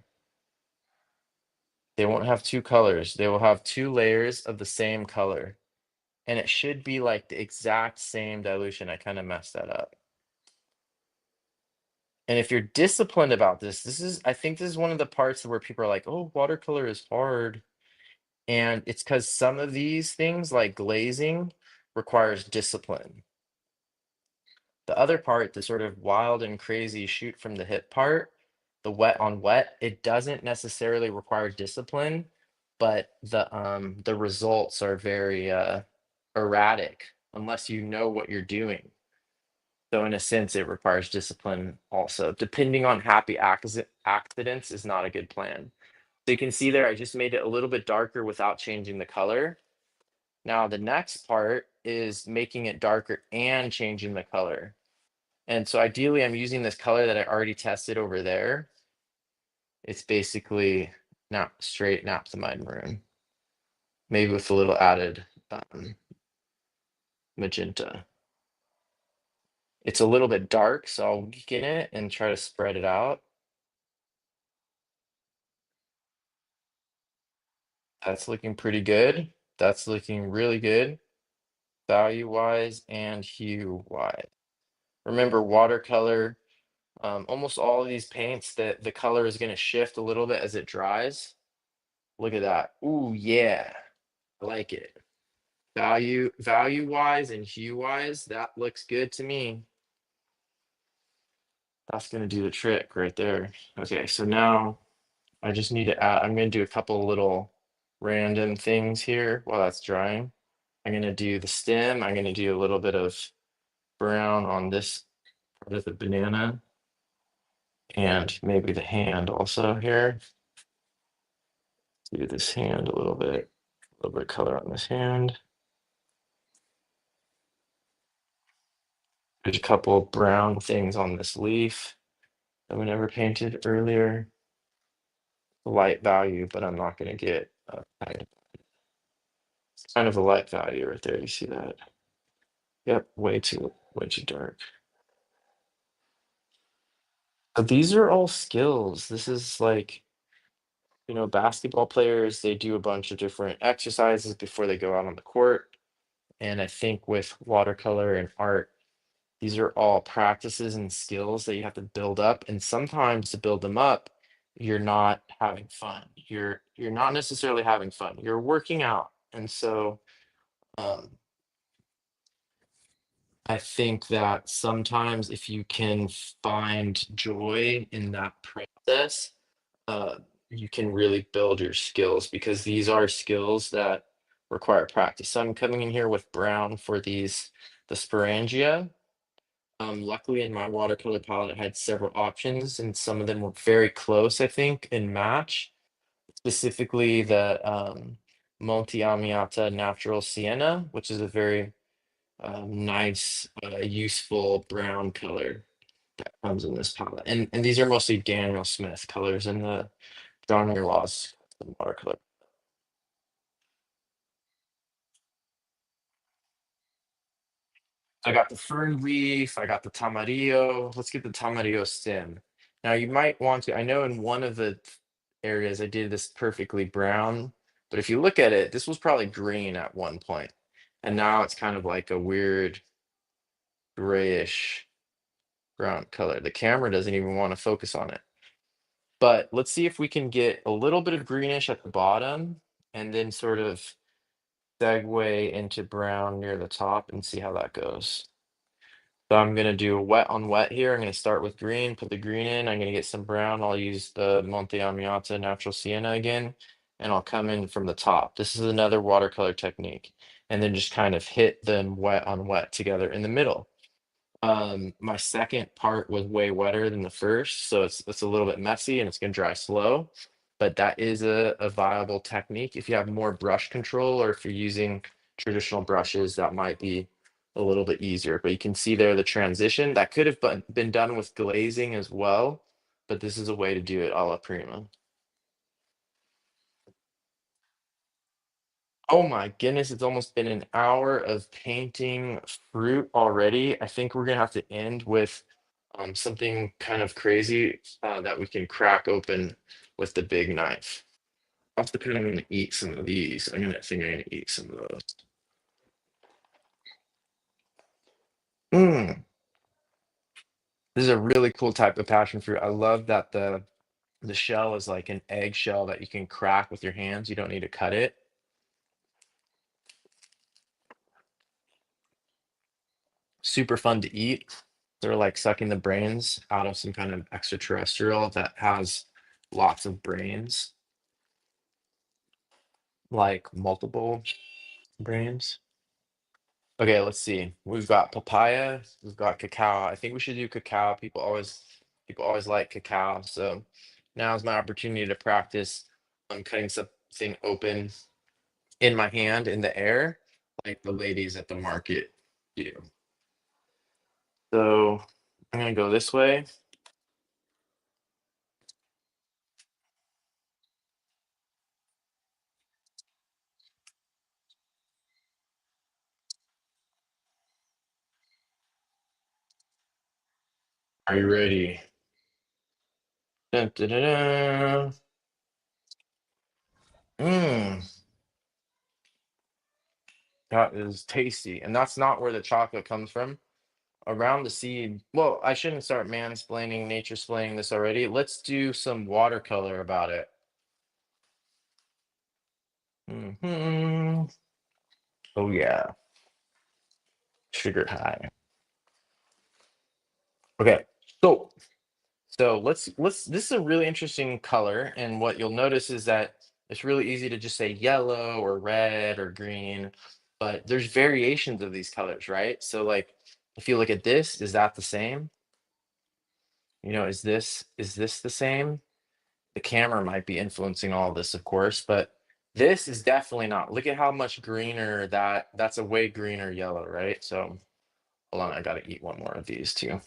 S1: They won't have two colors. They will have two layers of the same color. And it should be like the exact same dilution. I kind of messed that up. And if you're disciplined about this, I think this is one of the parts where people are like, oh, watercolor is hard. And it's because some of these things, like glazing, requires discipline. The other part, the sort of wild and crazy shoot from the hip part, the wet on wet, it doesn't necessarily require discipline, but the results are very erratic unless you know what you're doing. So in a sense, it requires discipline also. Depending on happy accidents is not a good plan. So you can see there, I just made it a little bit darker without changing the color. Now the next part is making it darker and changing the color. And so ideally I'm using this color that I already tested over there. It's basically straight naphthalene maroon, maybe with a little added magenta. It's a little bit dark, so I'll get it and try to spread it out. That's looking pretty good. That's looking really good, value-wise and hue-wise. Remember, watercolor, almost all of these paints, that the color is going to shift a little bit as it dries. Look at that. Ooh, yeah, I like it. Value wise and hue wise, that looks good to me. That's gonna do the trick right there. Okay, so now I just need to add, I'm gonna do a couple little random things here while that's drying. I'm gonna do the stem. I'm gonna do a little bit of brown on this part of the banana and maybe the hand also here. Do this hand a little bit of color on this hand. There's a couple brown things on this leaf that we never painted earlier. Light value, but I'm not gonna get kind of a light value right there. You see that? Yep, way too dark. But these are all skills. This is like, basketball players, they do a bunch of different exercises before they go out on the court. And I think with watercolor and art, these are all practices and skills that you have to build up. And sometimes to build them up, you're not having fun. You're not necessarily having fun. You're working out. And so um, I think that sometimes if you can find joy in that process, uh, you can really build your skills because these are skills that require practice. So I'm coming in here with brown for the sporangia. Luckily in my watercolor palette, I had several options and some of them were very close, I think, in match. Specifically the Monte Amiata Natural Sienna, which is a very nice, useful brown color that comes in this palette. And these are mostly Daniel Smith colors in the genre laws watercolor. I got the fern leaf, I got the Tamarillo. Let's get the Tamarillo stem. Now you might want to, I know in one of the areas I did this perfectly brown, but if you look at it, this was probably green at one point, and now it's kind of like a weird grayish brown color. The camera doesn't even want to focus on it. But let's see if we can get a little bit of greenish at the bottom and then sort of segue into brown near the top and see how that goes. So I'm gonna do a wet on wet here. I'm gonna start with green, put the green in. I'm gonna get some brown. I'll use the Monte Amiata Natural Sienna again, and I'll come in from the top. This is another watercolor technique. And then just kind of hit them wet on wet together in the middle. My second part was way wetter than the first, so it's a little bit messy and it's gonna dry slow. But that is a viable technique. If you have more brush control or if you're using traditional brushes, that might be a little bit easier. But you can see there the transition. That could have been done with glazing as well, but this is a way to do it a la prima. Oh my goodness, it's almost been an hour of painting fruit already. I think we're gonna have to end with something kind of crazy that we can crack open with the big knife. Off the pen, I'm gonna eat some of these. I'm gonna eat some of those. Mm, this is a really cool type of passion fruit. I love that the shell is like an egg shell that you can crack with your hands. You don't need to cut it. Super fun to eat. They're like sucking the brains out of some kind of extraterrestrial that has lots of brains, like multiple brains. Okay, let's see. We've got papaya, we've got cacao. I think we should do cacao. People always like cacao. So now is my opportunity to practice on cutting something open in my hand in the air, like the ladies at the market do. So I'm gonna go this way. Are you ready? Dun, dun, dun, dun. Mm, that is tasty. And that's not where the chocolate comes from. Around the seed. Well, I shouldn't start mansplaining, nature splaining this already. Let's do some watercolor about it. Mhm. Oh yeah, sugar high. Okay, so let's this is a really interesting color, and what you'll notice is that it's really easy to just say yellow or red or green, but there's variations of these colors, right? So like if you look at this, is that the same? You know, is this the same? The camera might be influencing all of this, of course, but this is definitely not. Look at how much greener that's a way greener yellow, right? So hold on, I gotta eat one more of these too.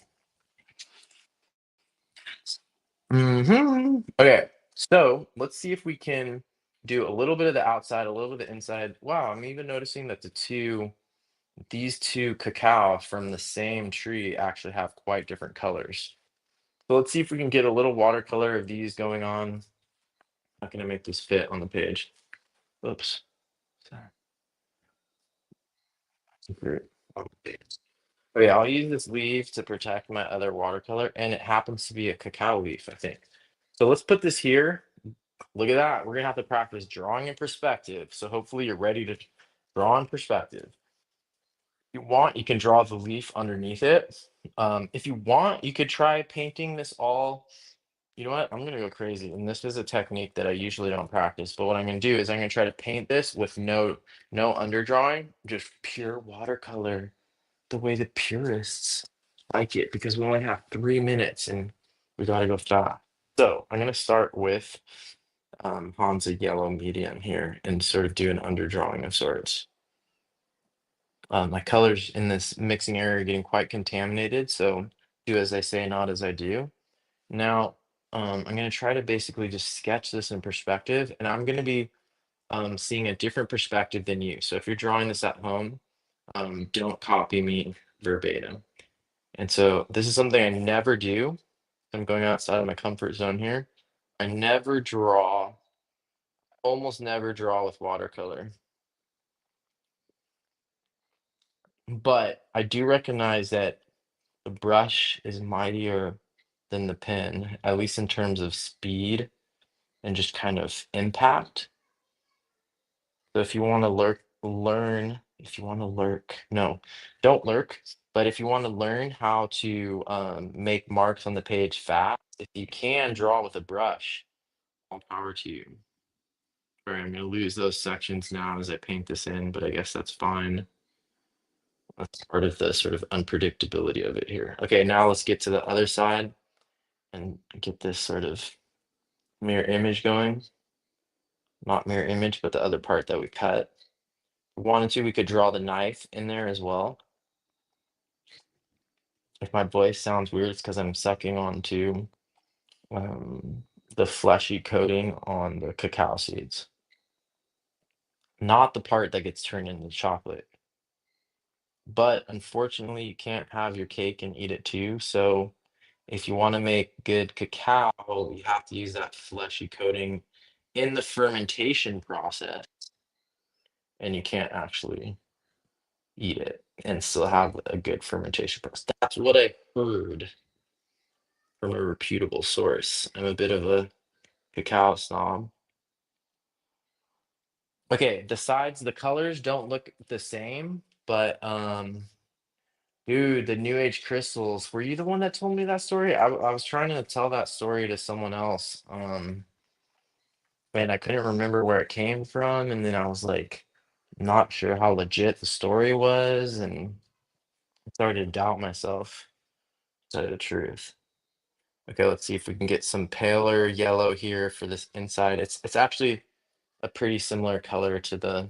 S1: Okay, so let's see if we can do a little bit of the outside, a little bit of the inside. Wow, I'm even noticing that these two cacao from the same tree actually have quite different colors. So let's see if we can get a little watercolor of these going on. Not gonna make this fit on the page. Oops. Sorry. Great. Okay. Oh yeah, I'll use this leaf to protect my other watercolor, and it happens to be a cacao leaf, I think. So let's put this here. Look at that. We're gonna have to practice drawing in perspective. So hopefully you're ready to draw in perspective. If you want, you can draw the leaf underneath it. If you want, you could try painting this all. You know what? I'm gonna go crazy. And this is a technique that I usually don't practice. But what I'm gonna do is I'm gonna try to paint this with no underdrawing, just pure watercolor, the way the purists like it, because we only have 3 minutes and we gotta go fast. So I'm gonna start with Hansa yellow medium here and sort of do an underdrawing of sorts. My colors in this mixing area are getting quite contaminated, so do as I say, not as I do. Now, I'm going to try to basically just sketch this in perspective, and I'm going to be seeing a different perspective than you. So if you're drawing this at home, don't copy me verbatim. And so this is something I never do. I'm going outside of my comfort zone here. I never draw, almost never draw with watercolor. But I do recognize that the brush is mightier than the pen, at least in terms of speed and just kind of impact. So if you want to if you want to lurk, no, don't lurk. But if you want to learn how to make marks on the page fast, if you can draw with a brush, all power to you. All right, I'm going to lose those sections now as I paint this in, but I guess that's fine. That's part of the sort of unpredictability of it here. Okay, now let's get to the other side and get this sort of mirror image going. Not mirror image, but the other part that we cut. If we wanted to, we could draw the knife in there as well. If my voice sounds weird, it's because I'm sucking onto um, the fleshy coating on the cacao seeds, not the part that gets turned into chocolate. But unfortunately, you can't have your cake and eat it too. So if you want to make good cacao, you have to use that fleshy coating in the fermentation process, and you can't actually eat it and still have a good fermentation process. That's what I heard from a reputable source. I'm a bit of a cacao snob. Okay, the sides, the colors don't look the same, but dude, the New Age crystals, were you the one that told me that story? I was trying to tell that story to someone else. Man, I couldn't remember where it came from, and then I was like, not sure how legit the story was, and I started to doubt myself, to tell you the truth. Okay, let's see if we can get some paler yellow here for this inside. It's actually a pretty similar color to the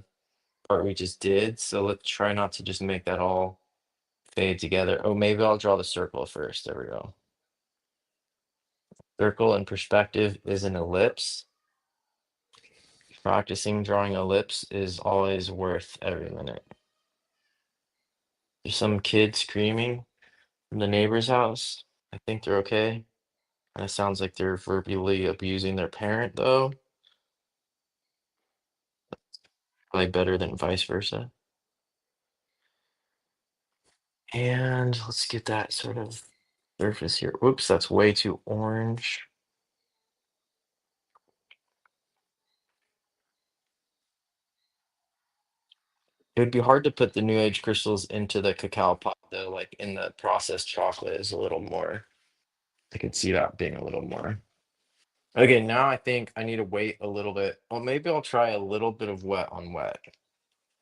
S1: part we just did, so let's try not to just make that all fade together. Oh, maybe I'll draw the circle first. There we go. Circle in perspective is an ellipse. Practicing drawing ellipse is always worth every minute. There's some kid screaming from the neighbor's house. I think they're okay. And it sounds like they're verbally abusing their parent, though. Probably better than vice versa. And let's get that sort of surface here. Whoops, that's way too orange.
S2: It would be hard to put the New Age crystals into the cacao pot though, like in the processed chocolate is a little more. I could see that being a little more. Okay, now I think I need to wait a little bit. Well, maybe I'll try a little bit of wet on wet.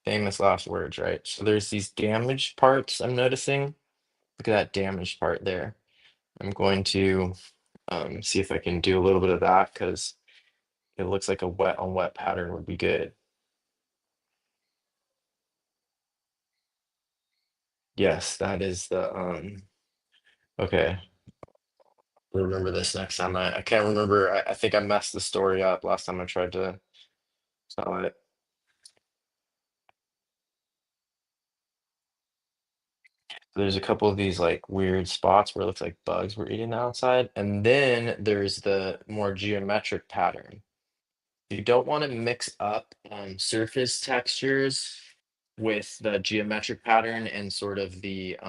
S2: Famous last words, right? So there's these damaged parts I'm noticing. Look at that damaged part there. I'm going to see if I can do a little bit of that because it looks like a wet on wet pattern would be good. Yes, that is the okay. Remember this next time. I can't remember. I think I messed the story up last time I tried to tell it. There's a couple of these like weird spots where it looks like bugs were eating the outside. And then there's the more geometric pattern. You don't want to mix up surface textures with the geometric pattern and sort of the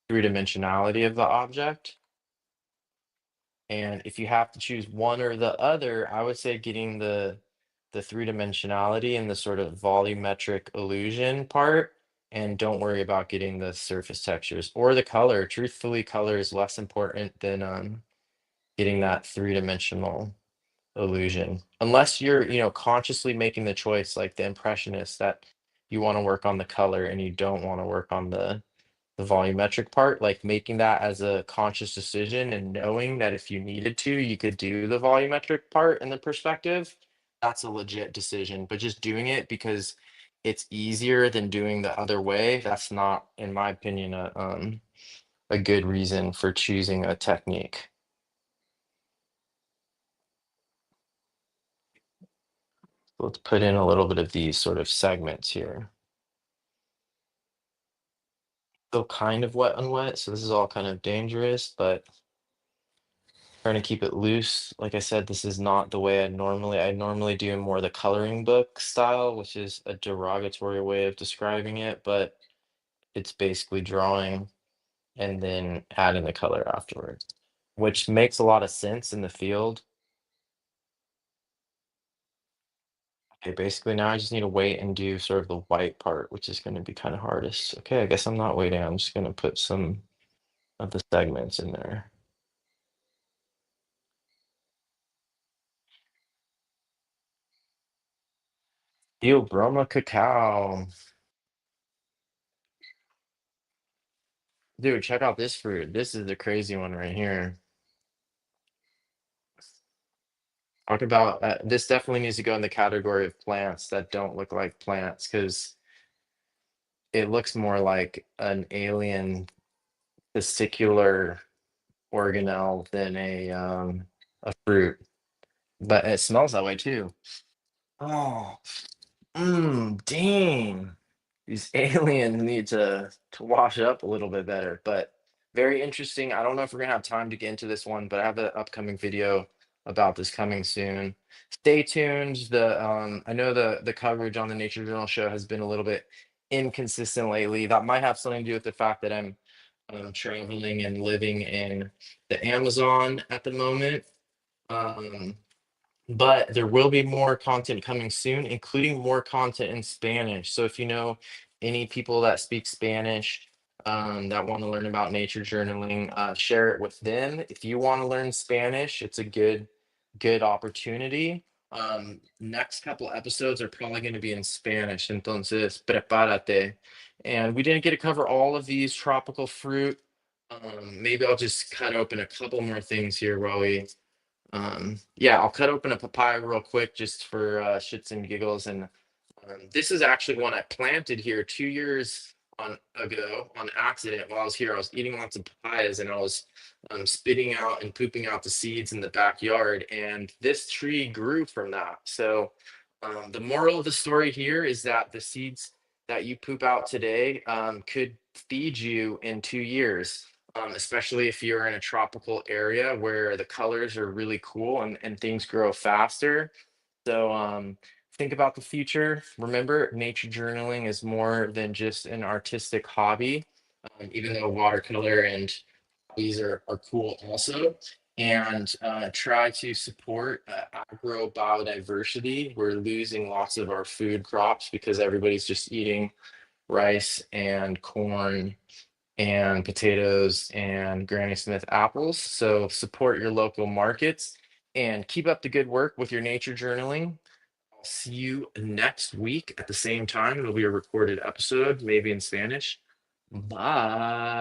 S2: three-dimensionality of the object. And if you have to choose one or the other, I would say getting the three-dimensionality and the sort of volumetric illusion part, and don't worry about getting the surface textures or the color. Truthfully, color is less important than getting that three-dimensional illusion. Unless you're, consciously making the choice, like the impressionist, that you want to work on the color and you don't want to work on the volumetric part, like making that as a conscious decision and knowing that if you needed to, you could do the volumetric part in the perspective, that's a legit decision. But just doing it because it's easier than doing the other way, that's not, in my opinion, a good reason for choosing a technique. Let's put in a little bit of these sort of segments here. Still kind of wet on wet, so this is all kind of dangerous, but trying to keep it loose. Like I said, this is not the way I normally do more the coloring book style, which is a derogatory way of describing it, but it's basically drawing and then adding the color afterwards, which makes a lot of sense in the field. Okay, basically now I just need to wait and do sort of the white part, which is going to be kind of hardest. Okay, I guess I'm not waiting. I'm just going to put some of the segments in there. Broma cacao. Dude, check out this fruit. This is the crazy one right here. Talk about this definitely needs to go in the category of plants that don't look like plants because it looks more like an alien testicular organelle than a fruit. But it smells that way too. Oh, dang. These aliens need to wash up a little bit better, but very interesting. I don't know if we're gonna have time to get into this one, but I have an upcoming video about this coming soon. Stay tuned. I know the coverage on the Nature Journal show has been a little bit inconsistent lately. That might have something to do with the fact that I'm traveling and living in the Amazon at the moment. Um, but there will be more content coming soon, including more content in Spanish. So if you know any people that speak Spanish that want to learn about nature journaling, share it with them. If you want to learn Spanish, it's a good opportunity. Next couple episodes are probably going to be in Spanish. Entonces, prepárate. And we didn't get to cover all of these tropical fruit. Maybe I'll just cut open a couple more things here while we yeah, I'll cut open a papaya real quick just for shits and giggles. And this is actually one I planted here 2 years ago on accident while I was here. I was eating lots of papayas and I was spitting out and pooping out the seeds in the backyard. And this tree grew from that. So the moral of the story here is that the seeds that you poop out today could feed you in 2 years, especially if you're in a tropical area where the colors are really cool and things grow faster. So think about the future. Remember, nature journaling is more than just an artistic hobby, even though watercolor and these are cool also. and try to support agro biodiversity. We're losing lots of our food crops because everybody's just eating rice and corn and potatoes and Granny Smith apples. So support your local markets and keep up the good work with your nature journaling. I'll see you next week at the same time. It'll be a recorded episode, maybe in Spanish. Bye.